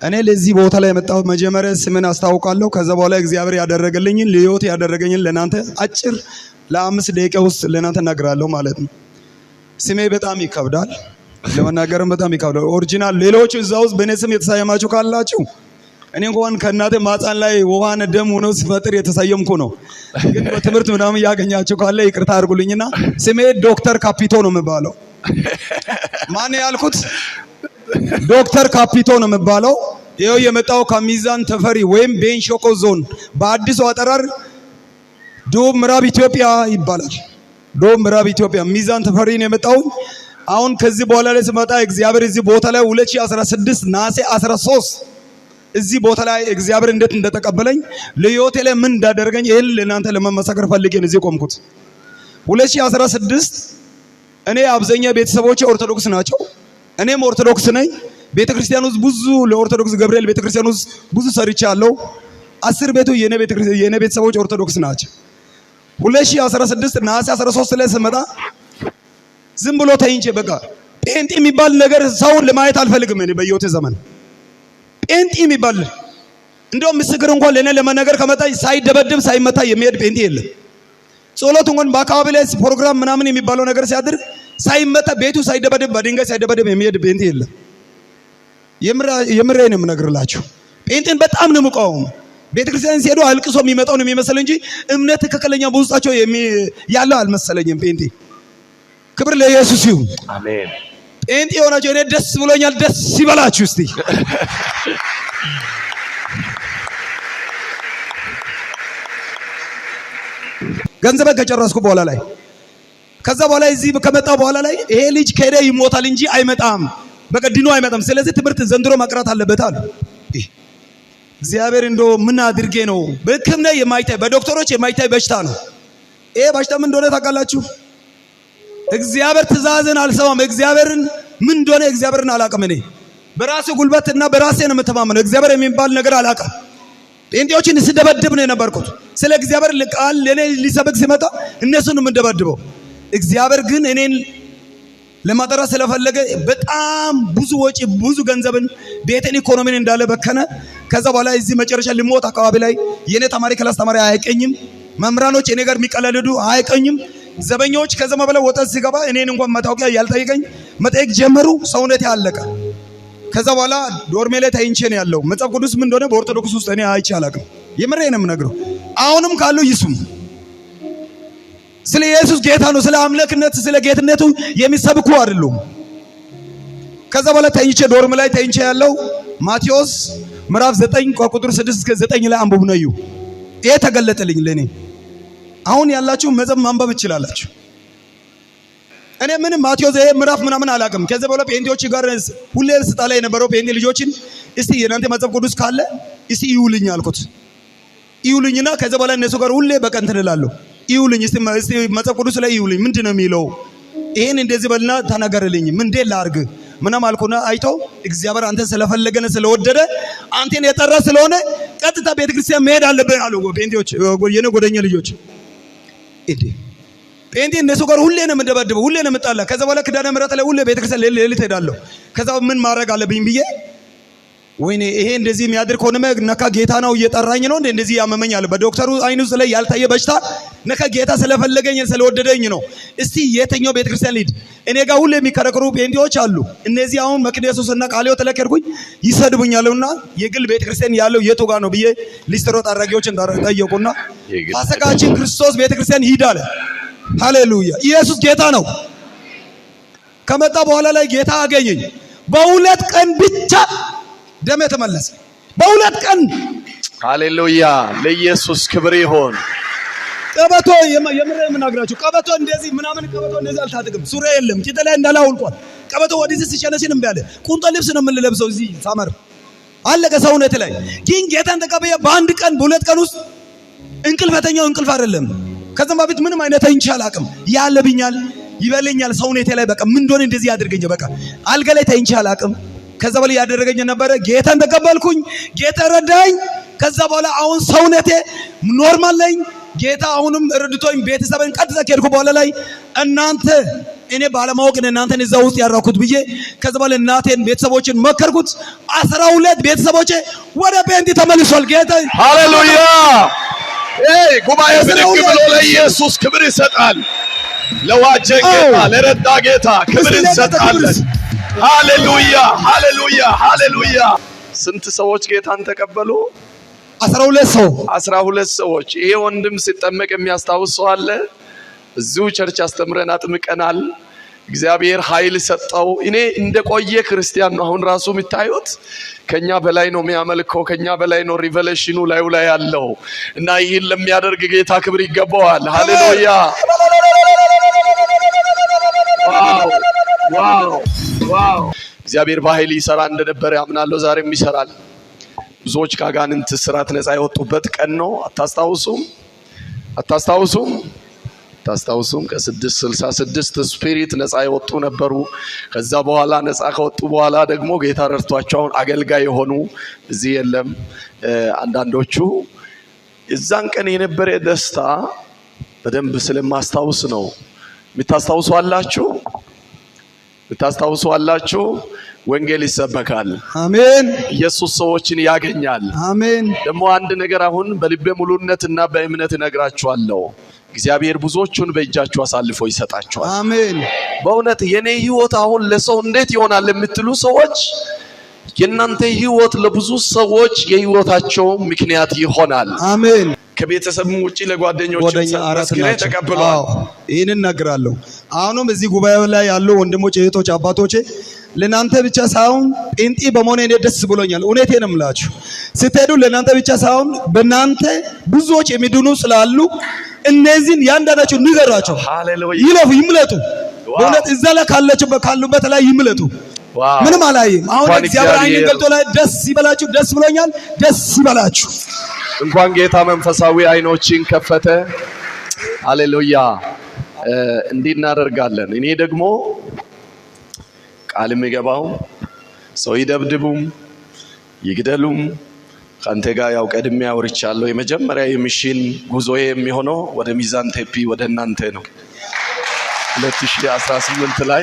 እኔ ለዚህ ቦታ ላይ የመጣሁት መጀመሪያ ስምን አስተዋውቃለሁ። ከዛ በኋላ እግዚአብሔር ያደረገልኝን ለህይወት ያደረገኝን ለናንተ አጭር ለ5 ደቂቃ ውስጥ ለናንተ እናገራለሁ ማለት ነው። ስሜ በጣም ይከብዳል ለመናገርም በጣም ይከብዳል። ኦሪጂናል ሌሎች እዛ ውስጥ በእኔ ስም የተሰየማችሁ ካላችሁ እኔ እንኳን ከእናቴ ማህፀን ላይ ውሃና ደም ሆኖ ሲፈጥር የተሰየምኩ ነው። ግን በትምህርት ምናምን ያገኛችሁ ካለ ይቅርታ አድርጉልኝና ስሜ ዶክተር ካፒቶ ነው የምባለው። ማን ያልኩት? ዶክተር ካፒቶ ነው የምባለው። ይኸው የመጣው ከሚዛን ተፈሪ ወይም ቤንች ሸኮ ዞን በአዲሱ አጠራር ደቡብ ምዕራብ ኢትዮጵያ ይባላል። ደቡብ ምዕራብ ኢትዮጵያ ሚዛን ተፈሪ ነው የመጣው። አሁን ከዚህ በኋላ ላይ ስመጣ እግዚአብሔር እዚህ ቦታ ላይ 2016 ነሐሴ 13 እዚህ ቦታ ላይ እግዚአብሔር እንዴት እንደተቀበለኝ ለህይወቴ ላይ ምን እንዳደረገኝ ይሄን ለእናንተ ለመመሰከር ፈልጌ ነው እዚህ ቆምኩት። 2016 እኔ አብዛኛው ቤተሰቦቼ ኦርቶዶክስ ናቸው። እኔም ኦርቶዶክስ ነኝ። ቤተክርስቲያን ውስጥ ብዙ ለኦርቶዶክስ ገብርኤል ቤተክርስቲያን ውስጥ ብዙ ሰርቻለሁ። 10 ቤቱ የኔ ቤተሰቦች ኦርቶዶክስ ናቸው። 2016 ነሐሴ 13 ላይ ስመጣ ዝም ብሎ ተይንቼ በቃ ጴንጤ የሚባል ነገር ሰውን ለማየት አልፈልግም። እኔ በህይወቴ ዘመን ጴንጤ የሚባል እንደውም ምስክር እንኳን ለኔ ለመናገር ከመጣ ሳይደበደብ ሳይመታ የሚሄድ ጴንጤ የለም። ጸሎት እንኳን በአካባቢ ላይ ፕሮግራም ምናምን የሚባለው ነገር ሲያድር ሳይመታ ቤቱ ሳይደበደብ በድንጋይ ሳይደበደብ የሚሄድ ጴንጤ የለም። የምሬን የምነግርላችሁ ጴንጤን በጣም ነው የምቃወመው። ቤተክርስቲያን ሲሄዱ አልቅሶ የሚመጣው ነው የሚመስል እንጂ እምነት ትክክለኛ በውስጣቸው ያለው አልመሰለኝም። ጴንጤ ክብር ለኢየሱስ ይሁን። አሜን። ጴንጤ ሆናችሁ እኔ ደስ ብሎኛል። ደስ ይበላችሁ እስቲ። ገንዘብ ከጨረስኩ በኋላ ላይ ከዛ በኋላ እዚህ ከመጣ በኋላ ላይ ይሄ ልጅ ከሄደ ይሞታል እንጂ አይመጣም፣ በቀድኖ አይመጣም። ስለዚህ ትምህርት ዘንድሮ መቅራት አለበት አሉ። እግዚአብሔር እንዶ ምን አድርጌ ነው? በሕክምና የማይታይ በዶክተሮች የማይታይ በሽታ ነው። ይሄ በሽታ ምን እንደሆነ ታውቃላችሁ? እግዚአብሔር ትእዛዝን አልሰማም። እግዚአብሔርን ምን እንደሆነ እግዚአብሔርን አላውቅም። እኔ በራሴ ጉልበትና በራሴ ነው የምተማመነው። እግዚአብሔር የሚባል ነገር አላውቅም። ጴንጤዎችን ስደበድብ ነው የነበርኩት። ስለ እግዚአብሔር ቃል ለኔ ሊሰብክ ሲመጣ እነሱን ነው የምደበድበው። እግዚአብሔር ግን እኔን ለማጠራ ስለፈለገ በጣም ብዙ ወጪ ብዙ ገንዘብን ቤቴን ኢኮኖሚን እንዳለ በከነ። ከዛ በኋላ እዚህ መጨረሻ ልሞት አካባቢ ላይ የኔ ተማሪ ክላስ ተማሪ አይቀኝም፣ መምህራኖች እኔ ጋር የሚቀለዱ አይቀኝም፣ ዘበኛዎች ከዘማ በላይ ወጣት ሲገባ እኔን እንኳን መታወቂያ ያልጠይቀኝ መጠየቅ ጀመሩ። ሰውነቴ አለቀ። ከዛ በኋላ ዶርሜ ላይ ታይንቼ ነው ያለው። መጽሐፍ ቅዱስ ምን እንደሆነ በኦርቶዶክስ ውስጥ እኔ አይቼ አላውቅም። የምሬን ነው የምነግረው። አሁንም ካሉ ይስሙ። ስለ ኢየሱስ ጌታ ነው፣ ስለ አምላክነት ስለ ጌትነቱ የሚሰብኩ አይደሉም። ከዛ በኋላ ታይንቼ ዶርም ላይ ታይንቼ ያለው ማቴዎስ ምዕራፍ 9 ቁጥር 6 እስከ 9 ላይ አንብቡ ነው። ይሄ ተገለጠልኝ ለኔ። አሁን ያላችሁ መጽሐፍ ማንበብ ይችላልላችሁ። እኔ ምንም ማቴዎስ ይሄ ምዕራፍ ምናምን አላውቅም። ከዛ በኋላ ጴንጤዎች ጋር ሁሌ ስጣላ የነበረው ጴንጤ ልጆችን እስቲ የናንተ መጽሐፍ ቅዱስ ካለ እስቲ ይውልኝ አልኩት። ይውልኝና ከዛ በኋላ እነሱ ጋር ሁሌ በቀን ትላለሁ። ይውልኝ እስቲ መጽሐፍ ቅዱስ ላይ ይውልኝ ምንድነው የሚለው? ይሄን እንደዚህ በልና ተናገርልኝ። ምን እንደ ላርግ ምናም አልኩና አይተው እግዚአብሔር አንተን ስለፈለገነ ስለወደደ አንተን የጠራ ስለሆነ ቀጥታ ቤተክርስቲያን መሄድ አለብህ አሉ ጴንጤዎች፣ የኔ ጎደኛ ልጆች። ጴንጤ እነሱ ጋር ሁሌ ነው የምደበድበው፣ ሁሌ ነው የምጣላ። ከዛ በኋላ ኪዳነ ምሕረት ላይ ሁሌ ቤተክርስቲያን ሌሊት ሄዳለሁ። ከዛ ምን ማድረግ አለብኝ ብዬ ወይኔ ይሄ እንደዚህ የሚያድር ከሆነ ነካ ጌታ ነው እየጠራኝ ነው እንደዚህ ያመመኛል። በዶክተሩ አይን ውስጥ ላይ ያልታየ በሽታ ነካ ጌታ ስለፈለገኝ ስለወደደኝ ነው። እስቲ የትኛው ቤተክርስቲያን ልሂድ? እኔ ጋር ሁሌ የሚከራከሩ ጴንጤዎች አሉ። እነዚህ አሁን መቅደሱና ቃልዮ ተለከርኩኝ ይሰድቡኛልና የግል ቤተክርስቲያን ያለው የቱ ጋር ነው ብዬ ሊስትሮ ጠራጊዎችን ጠየቁና ፋሲካችን ክርስቶስ ቤተክርስቲያን ሂድ አለ። ሃሌሉያ! ኢየሱስ ጌታ ነው። ከመጣ በኋላ ላይ ጌታ አገኘኝ። በሁለት ቀን ብቻ ደም ተመለሰ። በሁለት ቀን ሃሌሉያ! ለኢየሱስ ክብር ይሁን። ቀበቶ የምረ የምናግራችሁ ቀበቶ እንደዚህ ምናምን ቀበቶ እንደዚህ አልታጠቅም። ሱሪ የለም ቂጥ ላይ እንዳላውልቋል። ቀበቶ ወዲህ ሲሸነሽን እምቢ አለ። ቁንጦ ልብስ ነው የምንለብሰው እዚህ ሳመር አለቀ። ሰውነት ላይ ግን ጌታን ተቀበየ። በአንድ ቀን በሁለት ቀን ውስጥ እንቅልፈተኛው እንቅልፍ አይደለም። ከዛም በፊት ምንም አይነት አይንቻል አቅም ያለብኛል ይበለኛል ሰውነቴ ላይ በቃ ምን እንደሆነ እንደዚህ ያድርገኝ በቃ አልጋ ላይ ታይንቻል አቅም። ከዛ በላይ ያደረገኝ ነበር። ጌታን ተቀበልኩኝ። ጌታ ረዳኝ። ከዛ በኋላ አሁን ሰውነቴ ኖርማል ነኝ። ጌታ አሁንም ረድቶኝ ቤተሰብን ቀጥታ ከሄድኩ በኋላ ላይ እናንተ እኔ ባለማወቅ እናንተን እዛ ውስጥ ያራኩት ብዬ ከዛ በኋላ እናቴን ቤተሰቦችን መከርኩት። 12 ቤተሰቦቼ ወደ ጴንጤ ተመልሷል። ጌታ ሃሌሉያ። ጉባኤ ብድግ ብሎ ለኢየሱስ ክብር ይሰጣል። ለዋጀን ጌታ ለረዳ ጌታ ክብር እንሰጣለን። ሃሌሉያ ሃሌሉያ ሃሌሉያ። ስንት ሰዎች ጌታን ተቀበሉ? 12 ሰዎች። ይሄ ወንድም ሲጠመቅ የሚያስታውስ ሰው አለ? እዚሁ ቸርች አስተምረን አጥምቀናል። እግዚአብሔር ኃይል ሰጠው። እኔ እንደቆየ ክርስቲያን ነው። አሁን ራሱ የምታዩት ከኛ በላይ ነው የሚያመልከው፣ ከኛ በላይ ነው ሪቨሌሽኑ ላዩ ላይ ያለው እና ይህን ለሚያደርግ ጌታ ክብር ይገባዋል። ሃሌሉያ ዋው። እግዚአብሔር በኃይል ይሰራ እንደነበረ ያምናለሁ። ዛሬም ይሰራል። ብዙዎች ከአጋንንት እስራት ነፃ የወጡበት ቀን ነው። አታስታውሱም? ከ666 ስፒሪት ነፃ የወጡ ነበሩ። ከዛ በኋላ ነፃ ከወጡ በኋላ ደግሞ ጌታ ረድቷቸው አገልጋይ የሆኑ እዚህ የለም። አንዳንዶቹ እዛን ቀን የነበረ ደስታ በደንብ ስለማስታውስ ነው። የምታስታውሱ አላችሁ? ወንጌል ይሰበካል። አሜን። ኢየሱስ ሰዎችን ያገኛል። አሜን። ደግሞ አንድ ነገር አሁን በልቤ ሙሉነትና በእምነት እነግራችኋለሁ። እግዚአብሔር ብዙዎቹን በእጃችሁ አሳልፎ ይሰጣችኋል። አሜን። በእውነት የኔ ህይወት አሁን ለሰው እንዴት ይሆናል የምትሉ ሰዎች የእናንተ ህይወት ለብዙ ሰዎች የህይወታቸው ምክንያት ይሆናል። አሜን። ከቤተሰብም ውጪ ለጓደኞች ሰጥተው ተቀበሏል። ይሄንን እነግራለሁ። አሁንም እዚህ ጉባኤው ላይ ያሉ ወንድሞች፣ እህቶች፣ አባቶቼ ለናንተ ብቻ ሳይሆን ጴንጤ በመሆኔ እኔ ደስ ብሎኛል። እውነቴን ነው የምላችሁ። ስትሄዱ ለናንተ ብቻ ሳይሆን በእናንተ ብዙዎች የሚድኑ ስላሉ እነዚህን ያንዳንዳቸው ንገሯቸው። ይለፉ፣ ይምለጡ። በእውነት እዛ ላይ ካሉበት ላይ ይምለጡ። ምንም አላየም። አሁን እግዚአብሔር አይን ገልጦ ላይ ደስ ይበላችሁ። ደስ ብሎኛል። ደስ ይበላችሁ። እንኳን ጌታ መንፈሳዊ አይኖችን ከፈተ። ሃሌሉያ። እንዲህ እናደርጋለን። እኔ ደግሞ ቃል የሚገባው ሰው ይደብድቡም ይግደሉም ካንተ ጋር ያው ቀድሜ አውርቻለሁ። የመጀመሪያ የሚሽን ጉዞዬ የሚሆነው ወደ ሚዛን ቴፒ ወደ እናንተ ነው 2018 ላይ